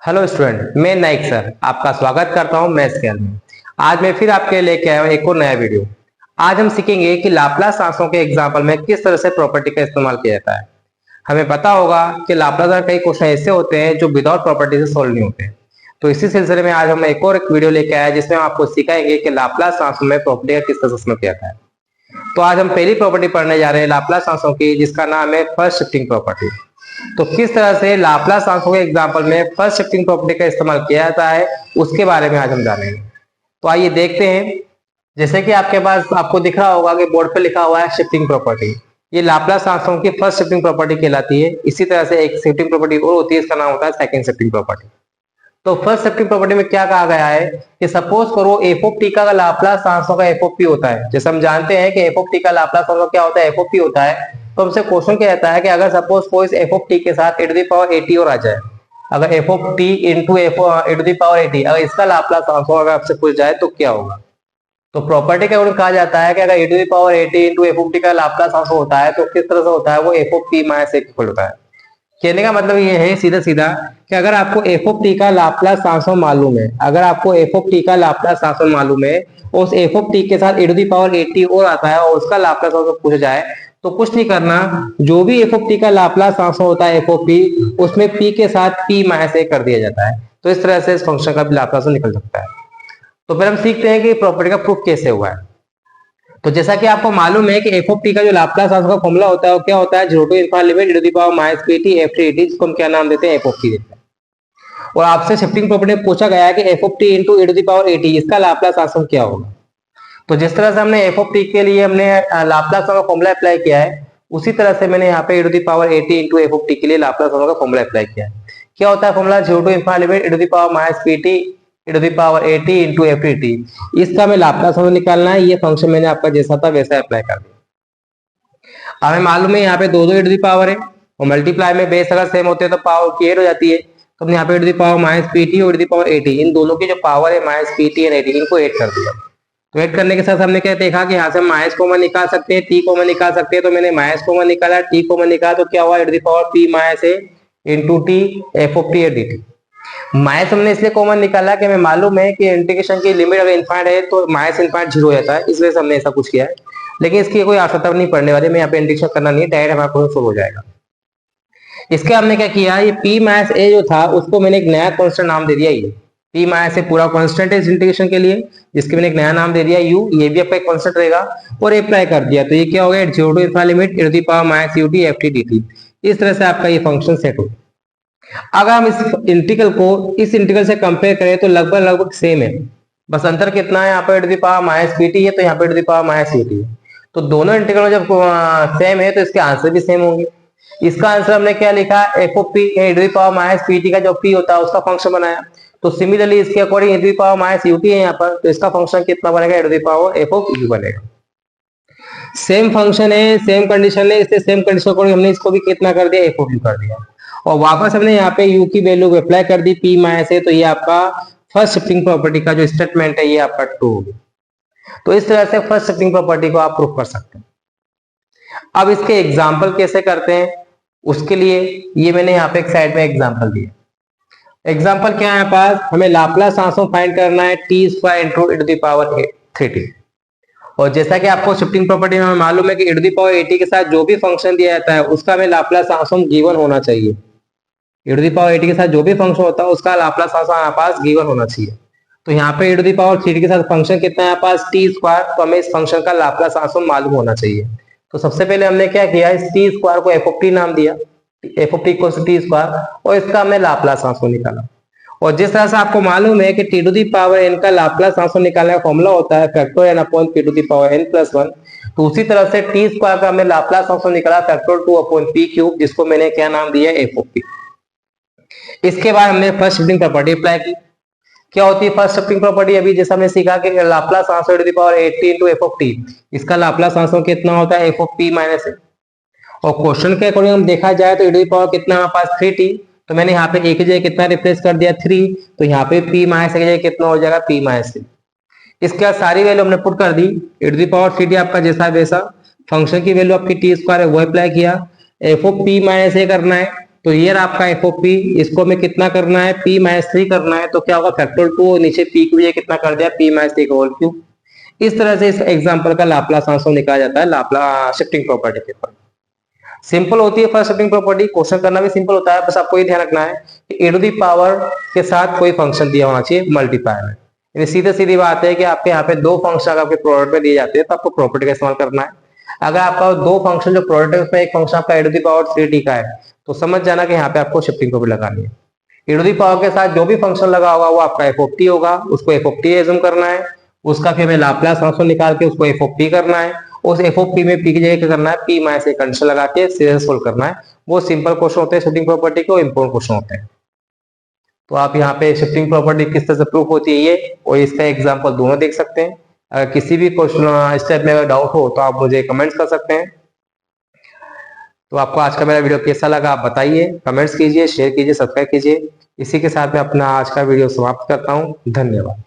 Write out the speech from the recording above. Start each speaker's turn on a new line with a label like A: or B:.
A: Hello student, मैं Naik sir आपका स्वागत करता हूं मैथ्स स्केल में। आज मैं फिर आपके लिए लेके आया हूं एक और नया वीडियो। आज हम सीखेंगे कि लाप्लास ट्रांसफॉर्म के एग्जांपल में किस तरह से प्रॉपर्टी का इस्तेमाल किया जाता है। हमें पता होगा कि लाप्लास में कई क्वेश्चन ऐसे होते हैं जो विदाउट प्रॉपर्टी से सोल्व नहीं होते। तो इसी सिलसिले में आज हम एक वीडियो लेके आए जिसमें हम आपको सिखाएंगे कि लाप्लास ट्रांसफॉर्म में प्रॉपर्टी का किस तरह से इस्तेमाल किया जाता है। तो आज हम पहली प्रॉपर्टी पढ़ने जा रहे हैं लाप्लास ट्रांसफॉर्म की, जिसका नाम है फर्स्ट शिफ्टिंग प्रॉपर्टी। तो किस तरह से लाप्लास ट्रांसफॉर्म के एग्जांपल में फर्स्ट शिफ्टिंग प्रॉपर्टी का इस्तेमाल किया जाता है उसके बारे में आज हम जानेंगे। तो आइए देखते हैं। जैसे कि आपके पास आपको दिख रहा होगा कि बोर्ड पे लिखा हुआ है शिफ्टिंग प्रॉपर्टी। ये लाप्लास ट्रांसफॉर्म की फर्स्ट शिफ्टिंग प्रॉपर्टी कहलाती है। इसी तरह से एक शिफ्टिंग प्रॉपर्टी और होती है, इसका नाम होता है सेकंड शिफ्टिंग प्रॉपर्टी। तो फर्स्ट शिफ्टिंग प्रॉपर्टी में क्या कहा गया है कि सपोज करो एफ ऑफ टी का लाप्लास ट्रांसफॉर्म का एफ ऑफ पी होता है। जैसे हम जानते हैं कि एफ ऑफ टी का लाप्लास ट्रांसफॉर्म क्या होता है, एफ ऑफ पी होता है। तो हमसे क्वेश्चन क्या रहता है कि अगर सपोज कोई एफ ऑफ टी के साथ e to the power AT और आ जाए, अगर F of T into F e to the power AT, अगर इसका लाप्लास ट्रांसफॉर्म अगर आपसे पूछ जाए तो क्या होगा। तो प्रॉपर्टी के अकॉर्डिंग कहा जाता है कि अगर e to the power AT into F of T का लाप्लास ट्रांसफॉर्म होता है तो किस तरह से होता है, वो एफ ऑफ पी माइनस एक इक्वल होता है। कहने का मतलब ये है सीधा सीधा कि अगर आपको एफ ऑफ टी का लाप्लास ट्रांसफॉर्म मालूम है, अगर आपको एफ ऑफ टी का लाप्लास ट्रांसफॉर्म मालूम है, उस एफ ऑफ टी के साथ e to the power AT और आता है और उसका लाप्लास ट्रांसफॉर्म पूछा जाए तो कुछ नहीं करना, जो भी एफ ऑफ टी का लाप्लास ट्रांसफॉर्म होता है एफ ऑफ पी, उसमें पी के साथ पी माइनस एक कर दिया जाता है। तो इस तरह से इस फंक्शन का भी लाप्लास निकल सकता है। तो फिर हम सीखते हैं कि प्रॉपर्टी का प्रूफ कैसे हुआ है। तो जैसा कि आपको मालूम है कि एफ ऑफ टी का जो लाप्लास ट्रांसफॉर्म का फॉर्मूला होता है वो क्या होता है, zero to infinity limit e to the power minus PT F T T, जिसको हम क्या नाम देते हैं, एफ ऑफ टी देते हैं। और आपसे शिफ्टिंग प्रॉपर्टी में पूछा गया है कि F of T into e to the power AT, इसका लाप्लास ट्रांसफॉर्म क्या होगा। तो जिस तरह से हमने एफ ऑफ टी के लिए हमने लाप्लास का फॉर्मूला अप्लाई किया है, उसी तरह से मैंने यहाँ पे e to the power AT into F of T के लिए लाप्लास का फॉर्मूला अप्लाई किया है। क्या होता है formula, zero to infinity limit e to the power minus PT e to the power AT into F T. इसका हमें लाप्लास निकालना है। ये फंक्शन मैंने आपका जैसा था वैसा अप्लाई कर दिया। हमें मालूम है यहाँ पे दो दो e टू द पावर है और मल्टीप्लाई में बेस अगर सेम होते हैं तो पावर की एड हो जाती है। तो हमने यहाँ पे e to the power minus PT और e to the power AT, इन दोनों की जो पावर है माइनस पीटी एंड एटी, इनको ऐड कर दिया। तो ऐड करने के साथ हमने क्या देखा कि यहाँ से माइनस कॉमन निकाल सकते हैं, टी कॉमन निकाल सकते हैं। तो मैंने माइनस कॉमन निकाला, टी कॉमन निकाला, तो क्या हुआ, e to the power P minus A into T F of T एड डी टी। माइनस हमने इसलिए कॉमन निकाला कि हमें मालूम है कि इंटीग्रेशन की लिमिट अगर इनफाइनाइट है तो माइनस इनफाइनाइट जीरो हो जाता है, इस वजह से हमने ऐसा कुछ किया है। लेकिन इसकी कोई आवश्यकता नहीं पड़ने वाली, मैं यहाँ पे इंटीग्रेशन करना नहीं है, डायरेक्ट हमारा क्वेश्चन सोल्व हो जाएगा। इसके हमने क्या किया, ये p माइनस ए जो था उसको मैंने एक नया कांस्टेंट नाम दे दिया। ये p माइनस ए पूरा कांस्टेंट है इस इंटीग्रेशन के लिए, जिसके मैंने एक नया नाम दे दिया u, ये भी आपका एक कांस्टेंट रहेगा, और अप्लाई कर दिया। तो ये क्या हो गया, zero to infinity limit e to the power minus ut ft dt। इस तरह से आपका ये फंक्शन सेट हो। अगर हम इस इंटीग्रल को इस इंटीग्रल से कंपेयर करें तो लगभग लगभग सेम है, बस अंतर कितना है, यहाँ पे e to the power minus PT है तो यहाँ पे e to the power minus UT है। तो दोनों इंटीग्रल जब सेम है तो इसके आंसर भी सेम होंगे। इसका आंसर हमने क्या लिखा, F of P e to the power minus PT का जो p होता है उसका फंक्शन बनाया। तो सिमिलरली इसके according e to the power minus UT है यहाँ पर, तो इसका फंक्शन कितना बनेगा, e to the power F of U बनेगा। सेम फंक्शन है, सेम कंडीशन है, इसलिए सेम कंडीशन अकॉर्डिंग हमने इसको भी कितना कर दिया, एफ ऑफ यू कर दिया। और वापस हमने यहाँ पे u की वैल्यू अप्लाई कर दी p माइनस है, तो ये आपका फर्स्ट शिफ्टिंग प्रॉपर्टी का जो स्टेटमेंट है ये आपका ट्रू हो गया। तो इस तरह से फर्स्ट शिफ्टिंग प्रॉपर्टी को आप प्रूफ कर सकते हैं। अब इसके एग्जांपल कैसे करते हैं, उसके लिए ये मैंने यहाँ पे एक साइड में एग्जांपल दिया। एग्जांपल क्या है पास, हमें लाप्लास ट्रांसफॉर्म फाइंड करना है T square into e to the power 3t। और जैसा कि आपको शिफ्टिंग प्रॉपर्टी में मालूम है कि e टू द पावर 80 के साथ जो भी फंक्शन दिया जाता है उसका हमें लाप्लास ट्रांसफॉर्म गिवन होना चाहिए। e टू द पावर 80 के साथ जो भी फंक्शन होता है उसका लाप्लास ट्रांसफॉर्म हमारे पास गिवन होना चाहिए। तो यहाँ पे e टू द पावर 3 के साथ फंक्शन कितना है पास, टी स्क्वायर, तो हमें इस फंक्शन का लाप्लास ट्रांसफॉर्म मालूम होना चाहिए। तो सबसे पहले हमने क्या किया, इस टी स्क्वायर को एफ ऑफ टी नाम दिया, F of T equals to T square, और इसका हमने लाप्लास ट्रांसफॉर्म निकाला। और जिस तरह से आपको मालूम है कि T to the power N का लाप्लास ट्रांसफॉर्म निकालने का फॉर्मूला होता है factor N upon P to the power N plus one, तो उसी तरह से टी स्क्वायर का हमने लाप्लास ट्रांसफॉर्म निकाला factor two upon P cube, जिसको मैंने क्या नाम दिया, एफ ऑफ पी। इसके बाद हमने फर्स्ट शिफ्टिंग प्रॉपर्टी अप्लाई की। क्या होती है फर्स्ट शिफ्टिंग प्रॉपर्टी, अभी जैसा हमने सीखा कि Laplace transform to the power 80 into F of T, इसका लाप्लास ट्रांसफॉर्म कितना होता है, F of P minus A. और क्वेश्चन के अकॉर्डिंग हम देखा जाए तो e टू द पावर कितना हमारे पास 3t, तो मैंने यहाँ पे एक की जगह कितना रिप्लेस कर दिया 3, तो यहाँ पे p माइनस की जगह कितना हो जाएगा, p माइनस 3। इसके बाद सारी वैल्यू हमने पुट कर दी, e to the power 3t आपका जैसा वैसा, फंक्शन की वैल्यू आपकी टी स्क्वायर है वो अप्लाई किया, एफ ऑफ पी माइनस ए करना है, तो ये रहा आपका एफ ऑफ पी, इसको हमें कितना करना है, पी माइनस 3 करना है, तो क्या होगा फैक्टोरियल 2 और नीचे पी की वजह कितना कर दिया, पी माइनस 3 का होल क्यूब। इस तरह से इस एग्जांपल का लाप्लास ट्रांसफॉर्म निकाला जाता है लाप्लास शिफ्टिंग प्रॉपर्टी के ऊपर। सिंपल होती है फर्स्ट शिफ्टिंग प्रॉपर्टी, क्वेश्चन करना भी सिंपल होता है, बस आपको ये ध्यान रखना है कि ए टू दी पावर के साथ कोई फंक्शन दिया होना चाहिए मल्टीप्लाई में। यानी सीधे सीधी बात है कि आपके यहाँ पे दो फंक्शन अगर आपके प्रोडक्ट में दिए जाते हैं तो आपको प्रॉपर्टी का इस्तेमाल करना है। अगर आपका दो फंक्शन जो प्रोडक्ट है उसमें एक फंक्शन आपका ए टू दी पावर 3t का है, तो समझ जाना कि यहाँ पे आपको शिफ्टिंग प्रॉपर्टी लगानी है। ए टू दी पावर के साथ जो भी फंक्शन लगा होगा वो आपका एफ ऑफ टी होगा, उसको एफ ऑफ टी एज्यूम करना है, उसका फिर हमें लाप्लास ट्रांसफॉर्म निकाल के उसको एफ ऑफ टी करना है, उस एफ ऑफ पी में पी की जगह क्या करना है, पी माइनस एक कंडीशन लगा के सीधे सोल्व करना है। वो सिंपल क्वेश्चन होते हैं शिफ्टिंग प्रॉपर्टी के, वो इंपॉर्टेंट क्वेश्चन होते हैं। तो आप यहाँ पे शिफ्टिंग प्रॉपर्टी किस तरह से प्रूफ होती है ये और इसका एग्जांपल दोनों देख सकते हैं। अगर किसी भी क्वेश्चन स्टेप में अगर डाउट हो तो आप मुझे कमेंट्स कर सकते हैं। तो आपको आज का मेरा वीडियो कैसा लगा आप बताइए, कमेंट्स कीजिए, शेयर कीजिए, सब्सक्राइब कीजिए। इसी के साथ मैं अपना आज का वीडियो समाप्त करता हूँ। धन्यवाद।